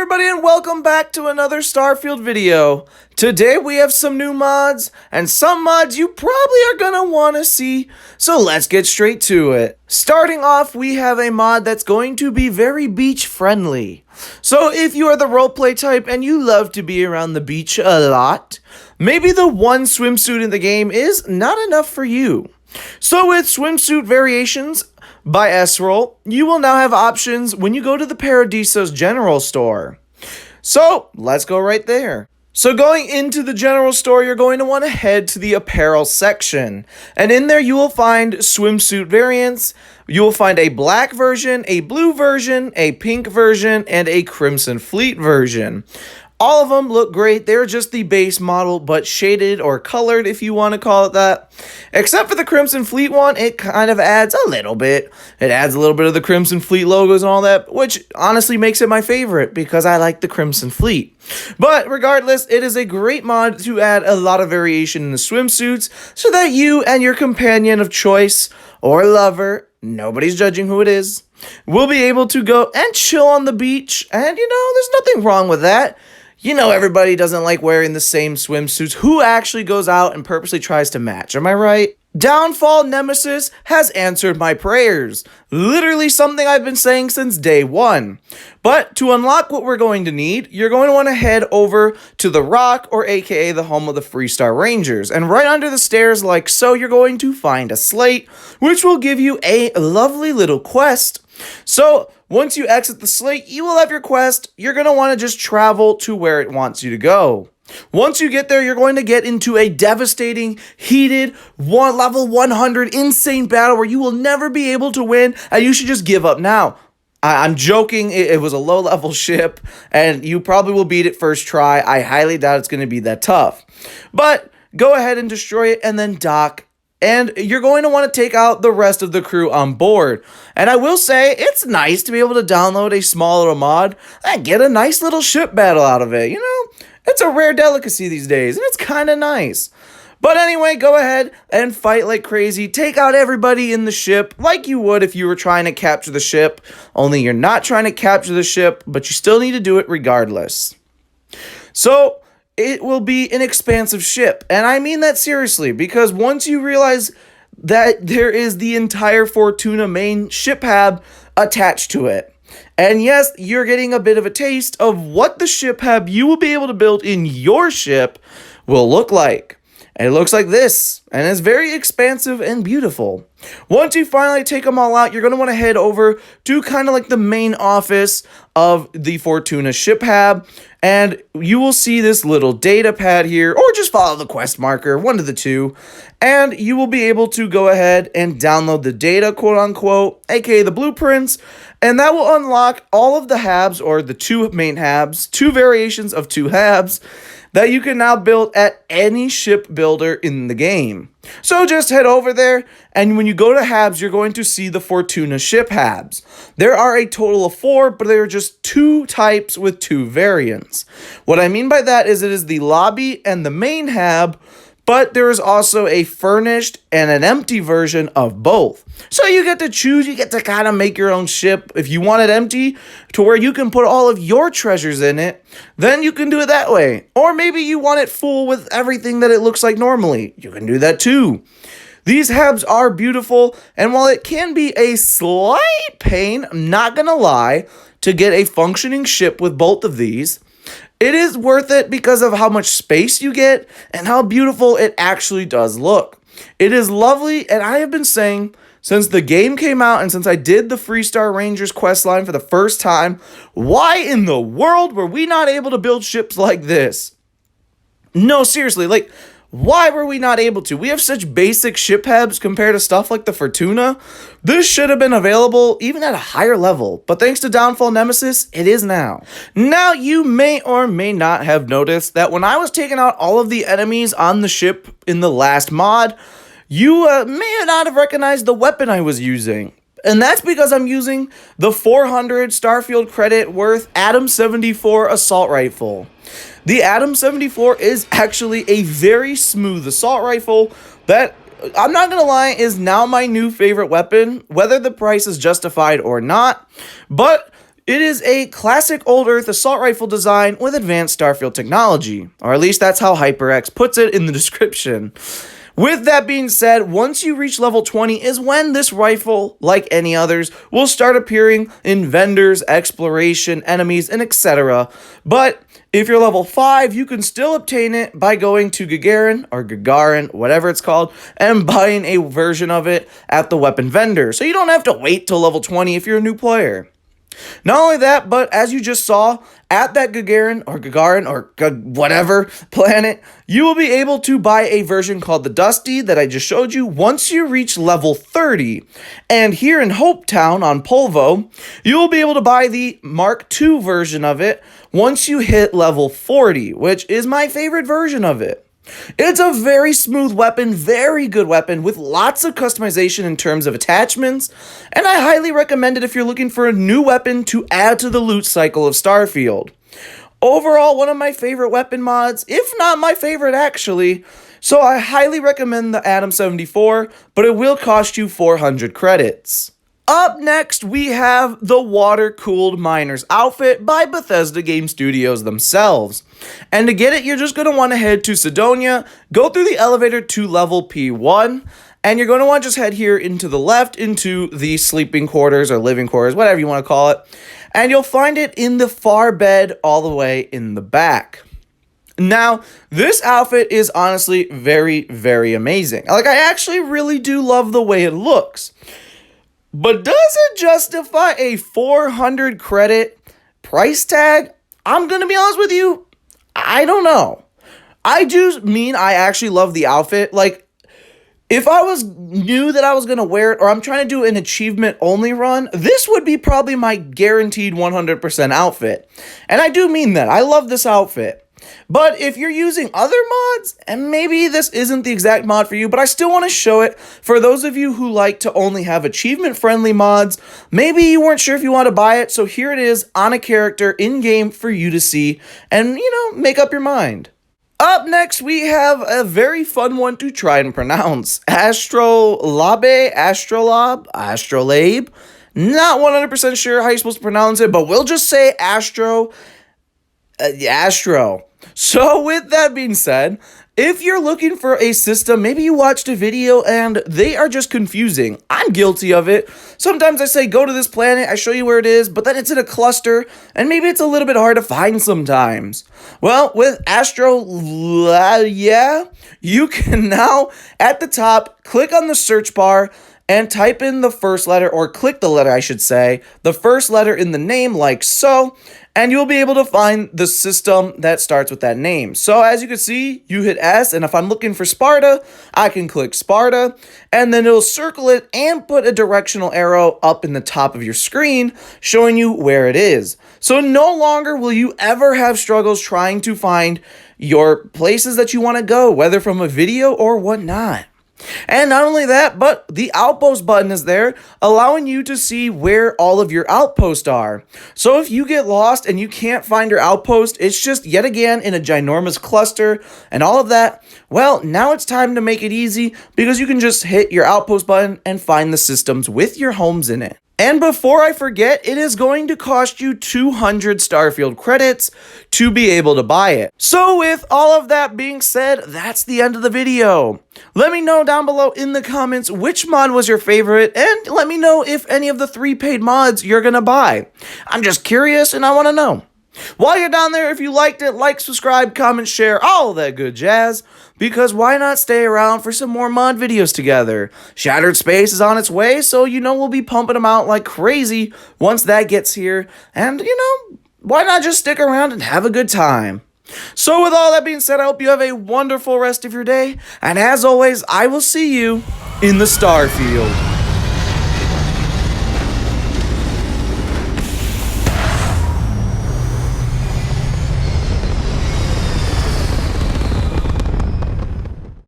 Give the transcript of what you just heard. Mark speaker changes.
Speaker 1: everybody, and welcome back to another Starfield video. Today we have some new mods, and some mods you probably are gonna want to see, so let's get straight to it. Starting off, we have a mod that's going to be very beach friendly. So if you are the roleplay type and you love to be around the beach a lot, maybe the one swimsuit in the game is not enough for you. So with Swimsuit Variations by Astrolabe, you will now have options when you go to the Paradiso's general store. So let's go right there. So going into the general store, you're going to want to head to the apparel section. And in there you will find swimsuit variants. You will find a black version, a blue version, a pink version, and a crimson fleet version. All of them look great. They're just the base model, but shaded or colored, if you want to call it that. Except for the Crimson Fleet one, it kind of adds a little bit. It adds a little bit of the Crimson Fleet logos and all that, which honestly makes it my favorite because I like the Crimson Fleet. But regardless, it is a great mod to add a lot of variation in the swimsuits so that you and your companion of choice or lover, nobody's judging who it is, will be able to go and chill on the beach. And you know, there's nothing wrong with that. You know, everybody doesn't like wearing the same swimsuits. Who actually goes out and purposely tries to match? Am I right? DownfallNemesis has answered my prayers. Literally something I've been saying since day one. But to unlock what we're going to need, you're going to want to head over to the Rock, or aka the home of the Freestar Rangers. And right under the stairs like so, you're going to find a slate, which will give you a lovely little quest. So once you exit the slate, you will have your quest. You're going to want to just travel to where it wants you to go. Once you get there, you're going to get into a devastating, heated, level 100 insane battle where you will never be able to win, and you should just give up now. I'm joking, it was a low-level ship, and you probably will beat it first try. I highly doubt it's going to be that tough. But go ahead and destroy it, and then dock. And you're going to want to take out the rest of the crew on board. And I will say, it's nice to be able to download a small little mod and get a nice little ship battle out of it. You know, it's a rare delicacy these days, and it's kind of nice. But anyway, go ahead and fight like crazy. Take out everybody in the ship like you would if you were trying to capture the ship. Only you're not trying to capture the ship, but you still need to do it regardless. So it will be an expansive ship, and I mean that seriously, because once you realize that there is the entire Fortuna main ship hab attached to it, and yes, you're getting a bit of a taste of what the ship hab you will be able to build in your ship will look like. And it looks like this, and it's very expansive and beautiful. Once you finally take them all out, you're going to want to head over to kind of like the main office of the Fortuna ship hab, and you will see this little data pad here, or just follow the quest marker, one of the two, and you will be able to go ahead and download the data, quote unquote, aka the blueprints, and that will unlock all of the habs, or the two main habs, two variations of two habs, that you can now build at any ship builder in the game. So just head over there, and when you go to Habs, you're going to see the Fortuna ship Habs. There are a total of 4, but there are just 2 types with 2 variants. What I mean by that is it is the lobby and the main Hab, but there is also a furnished and an empty version of both. So you get to choose, you get to kind of make your own ship. If you want it empty to where you can put all of your treasures in it, then you can do it that way. Or maybe you want it full with everything that it looks like normally. You can do that too. These habs are beautiful, and while it can be a slight pain, I'm not gonna lie, to get a functioning ship with both of these, it is worth it because of how much space you get and how beautiful it actually does look. It is lovely, and I have been saying since the game came out and since I did the Freestar Rangers questline for the first time, why in the world were we not able to build ships like this? No, seriously, like, why were we not able to? We have such basic ship habs compared to stuff like the Fortuna. This should have been available even at a higher level, but thanks to DownfallNemesis, it is now. Now, you may or may not have noticed that when I was taking out all of the enemies on the ship in the last mod, you may not have recognized the weapon I was using. And that's because I'm using the 400 Starfield credit worth Adam 74 assault rifle. The Adam 74 is actually a very smooth assault rifle that, I'm not gonna lie, is now my new favorite weapon, whether the price is justified or not. But It is a classic old Earth assault rifle design with advanced Starfield technology, or at least that's how HyperX puts it in the description. With that being said, once you reach level 20 is when this rifle, like any others, will start appearing in vendors, exploration, enemies, and etc. But if you're level 5, you can still obtain it by going to Gagarin, whatever it's called, and buying a version of it at the weapon vendor. So you don't have to wait till level 20 if you're a new player. Not only that, but as you just saw, at that Gagarin or whatever planet, you will be able to buy a version called the Dusty that I just showed you once you reach level 30. And here in Hopetown on Polvo, you will be able to buy the Mark II version of it once you hit level 40, which is my favorite version of it. It's a very smooth weapon, very good weapon with lots of customization in terms of attachments, and I highly recommend it if you're looking for a new weapon to add to the loot cycle of Starfield. Overall, one of my favorite weapon mods, if not my favorite actually, so I highly recommend the Atom 74, but it will cost you 400 credits. Up next, we have the Water-Cooled Miner's Outfit by Bethesda Game Studios themselves. And to get it, you're just going to want to head to Sidonia, go through the elevator to level P1, and you're going to want to just head here into the left into the sleeping quarters or living quarters, whatever you want to call it. And you'll find it in the far bed all the way in the back. Now, this outfit is honestly very, very amazing. Like, I actually really do love the way it looks. But does it justify a 400 credit price tag? I'm going to be honest with you, I don't know. I actually love the outfit. Like, if I knew that I was going to wear it, or I'm trying to do an achievement only run, this would be probably my guaranteed 100% outfit. And I do mean that. I love this outfit. But if you're using other mods, and maybe this isn't the exact mod for you, but I still want to show it for those of you who like to only have achievement-friendly mods. Maybe you weren't sure if you want to buy it, so here it is on a character in-game for you to see and, make up your mind. Up next, we have a very fun one to try and pronounce. Astrolabe. Not 100% sure how you're supposed to pronounce it, but we'll just say Astro. So with that being said, if you're looking for a system, maybe you watched a video and they are just confusing. I'm guilty of it. Sometimes I say, go to this planet, I show you where it is, but then it's in a cluster, and maybe it's a little bit hard to find sometimes. Well, with you can now, at the top, click on the search bar, and type in the first letter, or click the letter, I should say, the first letter in the name like so, and you'll be able to find the system that starts with that name. So as you can see, you hit S, and if I'm looking for Sparta, I can click Sparta, and then it'll circle it and put a directional arrow up in the top of your screen, showing you where it is. So no longer will you ever have struggles trying to find your places that you want to go, whether from a video or whatnot. And not only that, but the outpost button is there, allowing you to see where all of your outposts are. So if you get lost and you can't find your outpost, it's just yet again in a ginormous cluster and all of that. Well, now it's time to make it easy because you can just hit your outpost button and find the systems with your homes in it. And before I forget, it is going to cost you 200 Starfield credits to be able to buy it. So with all of that being said, that's the end of the video. Let me know down below in the comments which mod was your favorite, and let me know if any of the 3 paid mods you're gonna buy. I'm just curious and I want to know. While you're down there, if you liked it, like, subscribe, comment, share, all that good jazz, because why not stay around for some more mod videos together? Shattered Space is on its way, so we'll be pumping them out like crazy once that gets here, and why not just stick around and have a good time? So with all that being said, I hope you have a wonderful rest of your day, and as always, I will see you in the Starfield.